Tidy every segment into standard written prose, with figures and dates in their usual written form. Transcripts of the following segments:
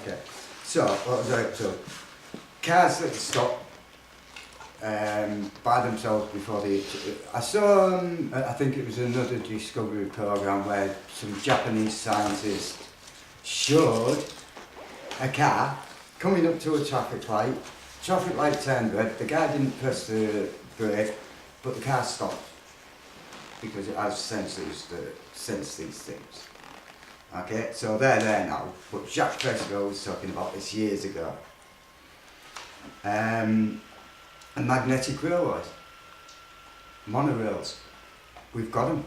Okay. So, what was I up to? Cars that stop by themselves before they... I saw, I think it was another Discovery programme where some Japanese scientists showed a car coming up to a traffic light turned red, the guy didn't press the brake, but the car stopped because it has sensors that sense these things. Okay, so they're there now, but Jacques Fresco was talking about this years ago. And magnetic railways, monorails, we've got them.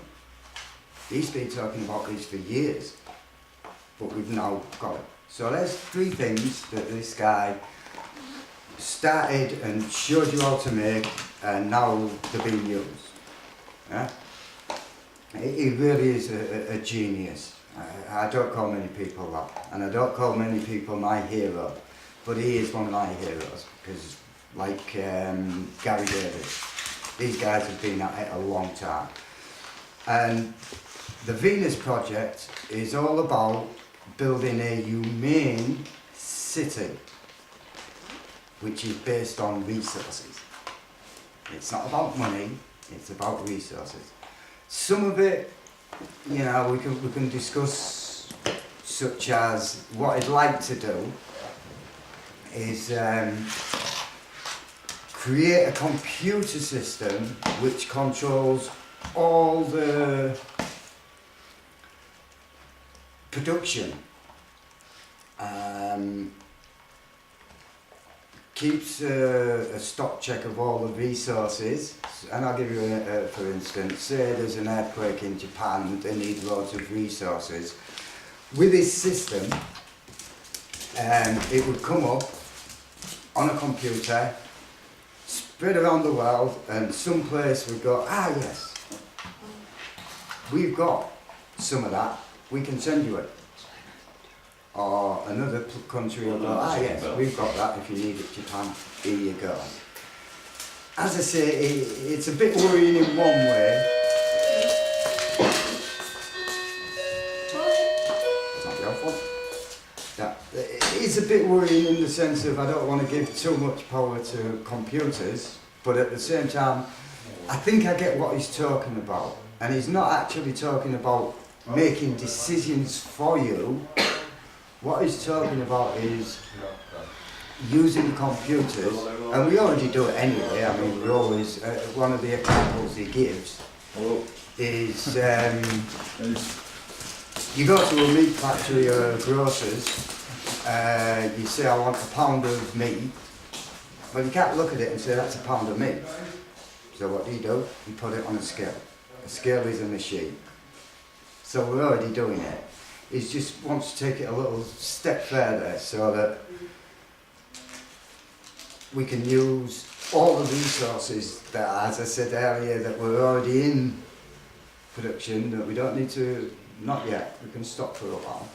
He's been talking about these for years, but we've now got them. So there's three things that this guy started and showed you how to make, and now they're being used. Yeah? He really is a genius. I don't call many people that, and I don't call many people my hero, but he is one of my heroes, because like Gary Davis, these guys have been at it a long time. And the Venus project is all about building a humane city, which is based on resources. It's not about money, it's about resources. Some of it, you know, we can discuss, such as what I'd like to do is create a computer system which controls all the production, keeps a stock check of all the resources, and I'll give you for instance, say there's an earthquake in Japan, they need loads of resources. With this system, it would come up on a computer, spread around the world, and some place would go, ah yes, we've got some of that, we can send you it. Or another country will go, ah yes, we've got that, if you need it, Japan, here you go. As I say, it's a bit worrying in one way. It's not your fault. Yeah, it's a bit worrying in the sense of I don't want to give too much power to computers, but at the same time, I think I get what he's talking about. And he's not actually talking about making decisions for you. What he's talking about is using computers, and we already do it anyway. I mean, we always, one of the examples he gives is you go to a meat factory or a grocer's, you say, I want a pound of meat. Well, you can't look at it and say that's a pound of meat. So what do? You put it on a scale. A scale is a machine. So we're already doing it. He just wants to take it a little step further so that we can use all the resources that, as I said earlier, that we're already in production, that we don't need to, not yet, we can stop for a while.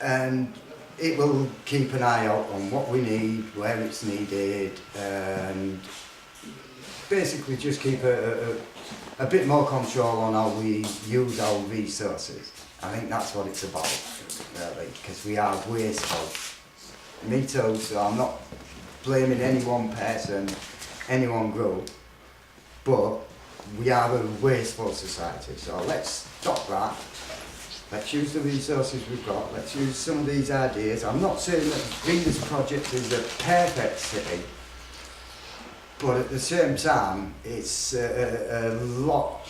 And it will keep an eye out on what we need, where it's needed, and basically just keep a bit more control on how we use our resources. I think that's what it's about, really, because we are wasteful. Me too, so I'm not blaming any one person, any one group, but we are a wasteful society, so let's stop that. Let's use the resources we've got, let's use some of these ideas. I'm not saying that Venus Project is a perfect city, but at the same time, it's a lot,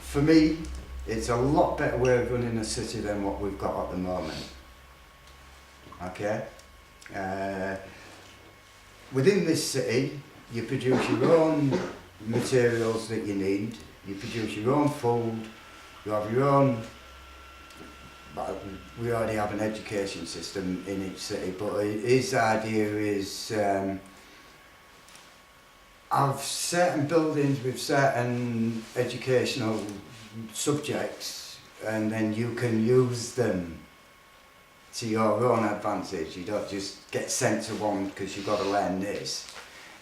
for me, it's a lot better way of running a city than what we've got at the moment. Okay? Within this city, you produce your own materials that you need, you produce your own food, you have your own, we already have an education system in each city, but his idea is have certain buildings with certain educational subjects, and then you can use them to your own advantage. You don't just get sent to one because you've got to learn this.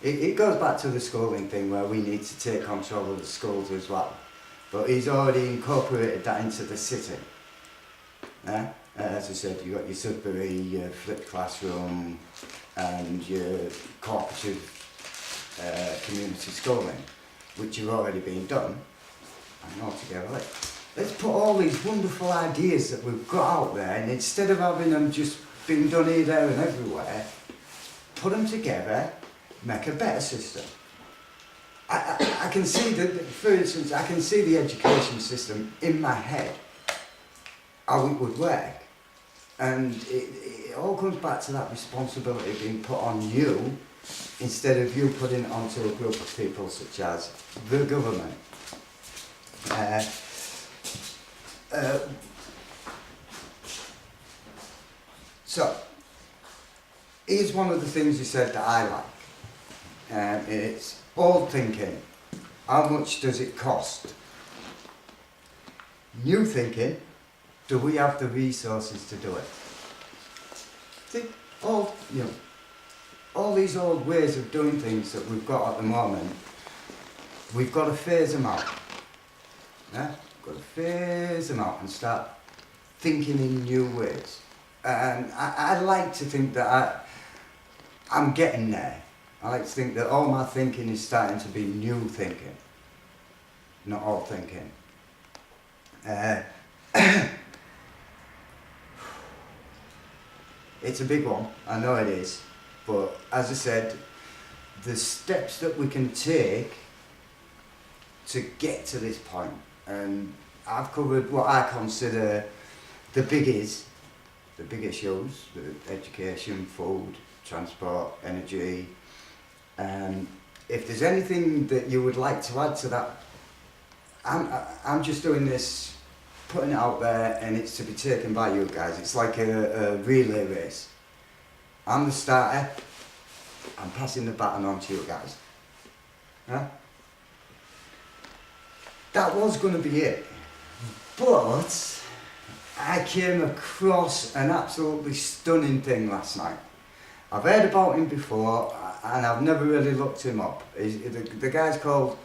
It goes back to the schooling thing where we need to take control of the schools as well. But he's already incorporated that into the city. Yeah? As I said, you've got your Sudbury, your flipped classroom, and your cooperative community schooling, which have already been done, and altogether, let's put all these wonderful ideas that we've got out there, and instead of having them just being done here, there and everywhere, put them together, make a better system. I can see for instance, I can see the education system in my head, how it would work. And it all comes back to that responsibility being put on you, instead of you putting it onto a group of people such as the government. So, here's one of the things you said that I like. It's bold thinking. How much does it cost? New thinking. Do we have the resources to do it? See, all these old ways of doing things that we've got at the moment, we've got to phase them out. Yeah? We've got to phase them out and start thinking in new ways. And I like to think that I'm getting there. I like to think that all my thinking is starting to be new thinking, not old thinking. It's a big one, I know it is, but as I said, the steps that we can take to get to this point, and I've covered what I consider the big issues, the education, food, transport, energy. If there's anything that you would like to add to that, I'm just doing this, putting it out there, and it's to be taken by you guys. It's like a relay race. I'm the starter, I'm passing the baton on to you guys. Huh? That was going to be it, but I came across an absolutely stunning thing last night. I've heard about him before, and I've never really looked him up. The guy's called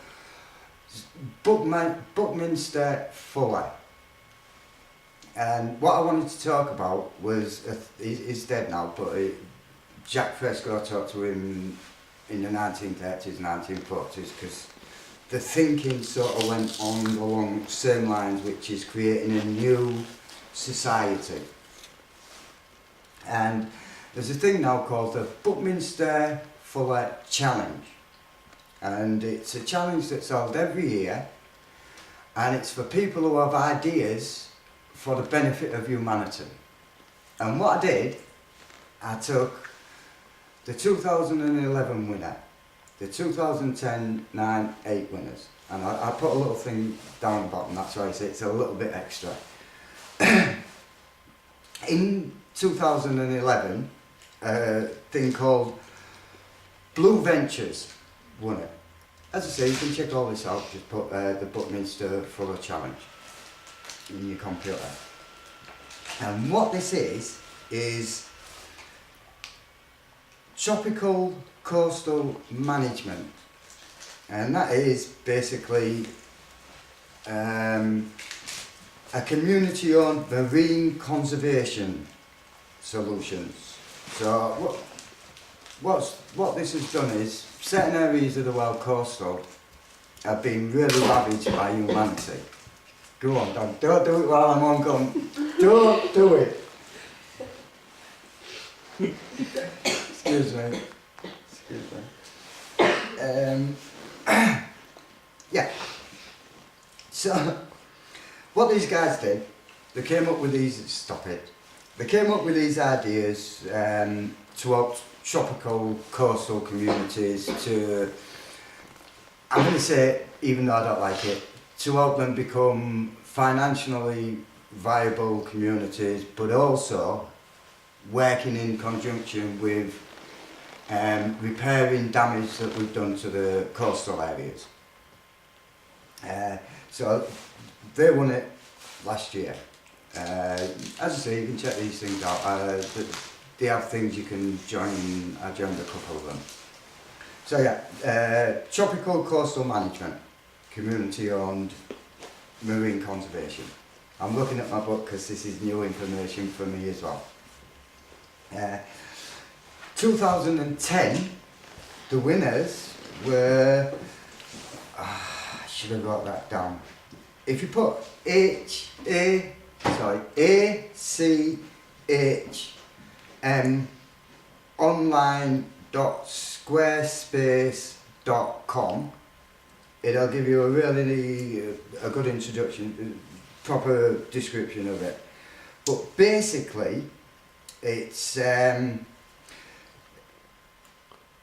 Buckminster Fuller. And what I wanted to talk about was, he's dead now, but Jack Fresco talked to him in the 1930s, 1940s, because the thinking sort of went on along the same lines, which is creating a new society. And there's a thing now called the Buckminster Fuller Challenge. And it's a challenge that's held every year, and it's for people who have ideas for the benefit of humanity. And what I did, I took the 2011 winner, the 2010 9-8 winners, and I put a little thing down the bottom, that's why I say it's a little bit extra. In 2011, a thing called Blue Ventures won it. As I say, you can check all this out, just put the Buckminster Fuller Challenge in your computer. And what this is tropical coastal management, and that is basically a community-owned marine conservation solutions. So what this has done is certain areas of the world coastal have been really ravaged by humanity. Go on, Dan. Don't do it while I'm on gun. Don't do it. Excuse me. Yeah. So, what these guys did, they came up with these. Stop it. They came up with these ideas to help tropical coastal communities to, I'm going to say, even though I don't like it, to help them become financially viable communities, but also working in conjunction with repairing damage that we've done to the coastal areas. So they won it last year. As I say, you can check these things out. They have things you can join. I joined a couple of them. So yeah, tropical coastal management, community-owned marine conservation. I'm looking at my book because this is new information for me as well. 2010, the winners were, I should have got that down. If you put ACHM online.squarespace.com, it'll give you a good introduction, proper description of it. But basically, it's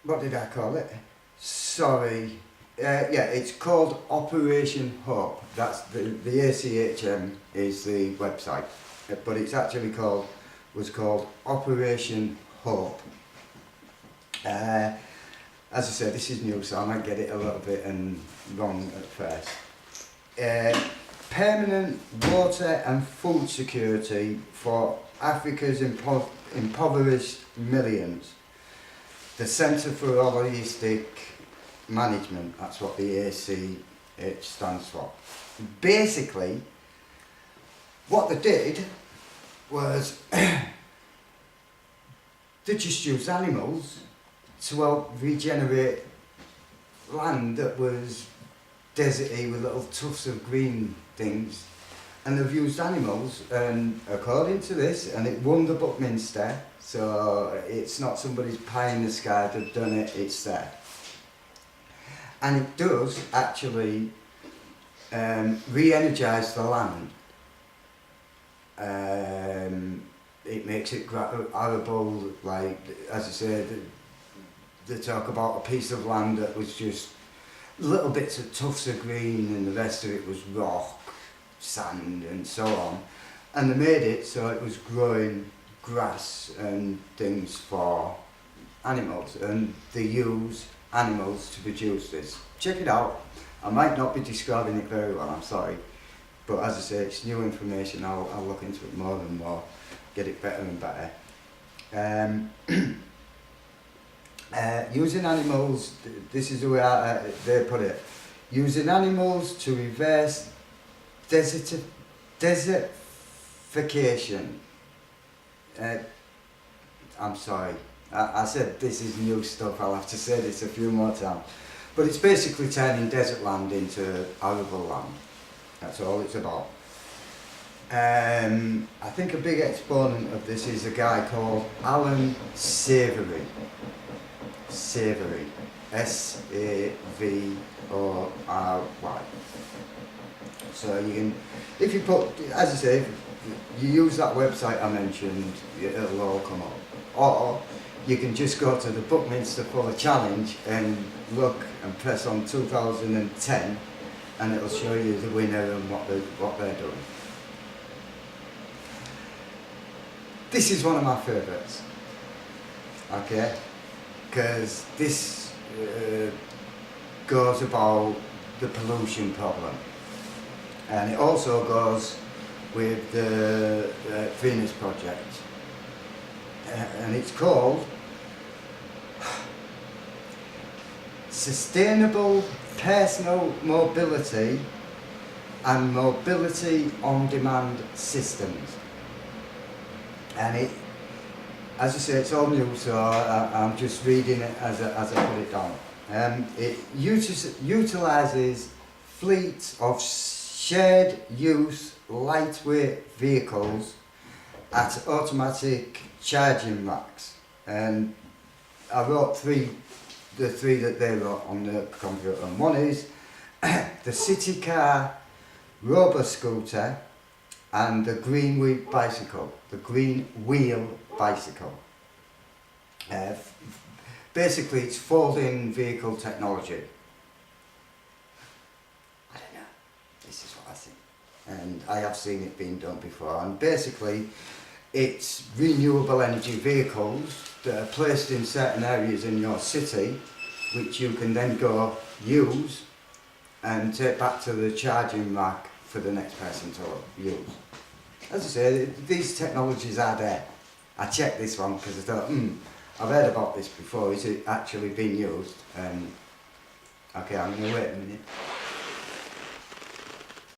what did I call it? Sorry. It's called Operation Hope. That's the ACHM is the website, but it's actually was called Operation Hope. As I said, this is new, so I might get it a little bit wrong at first. Permanent water and food security for Africa's impoverished millions. The Centre for Holistic Management, that's what the ACH stands for. Basically, what they did was they just used animals to help regenerate land that was deserty with little tufts of green things. And they've used animals, and according to this, and it won the Buckminster, so it's not somebody's pie in the sky that's done it, it's there. And it does actually re-energise the land. It makes it arable, like, as I said, they talk about a piece of land that was just little bits of tufts of green and the rest of it was rock, sand and so on, and they made it so it was growing grass and things for animals, and they use animals to produce this. Check it out. I might not be describing it very well, I'm sorry, but as I say, it's new information. I'll look into it more and more, get it better and better. Using animals, this is the way they put it, using animals to reverse desertification. I'm sorry, I said this is new stuff, I'll have to say this a few more times. But it's basically turning desert land into arable land. That's all it's about. I think a big exponent of this is a guy called Alan Savory. Savory. S-A-V-O-R-Y. So you can, if you put, as I say, if you use that website I mentioned, it'll all come up. Or you can just go to the Buckminster Fuller Challenge and look and press on 2010 and it'll show you the winner and what they're doing. This is one of my favourites, okay, because this goes about the pollution problem, and it also goes with the Venus project, and it's called Sustainable Personal Mobility and Mobility on Demand Systems. And it, as I say, it's all new, so I'm just reading it as I put it down. It utilises fleets of shared use lightweight vehicles at automatic charging racks. And I wrote the three that they wrote on the computer. And one is the city car, robo scooter, and the green wheel bicycle. The green wheel bicycle. Basically, it's folding vehicle technology. I don't know. This is what I think, and I have seen it being done before. And basically, it's renewable energy vehicles that are placed in certain areas in your city, which you can then go use and take back to the charging rack for the next person to use. As I say, these technologies are there. I checked this one because I thought, I've heard about this before. Is it actually being used? Okay, I'm going to wait a minute.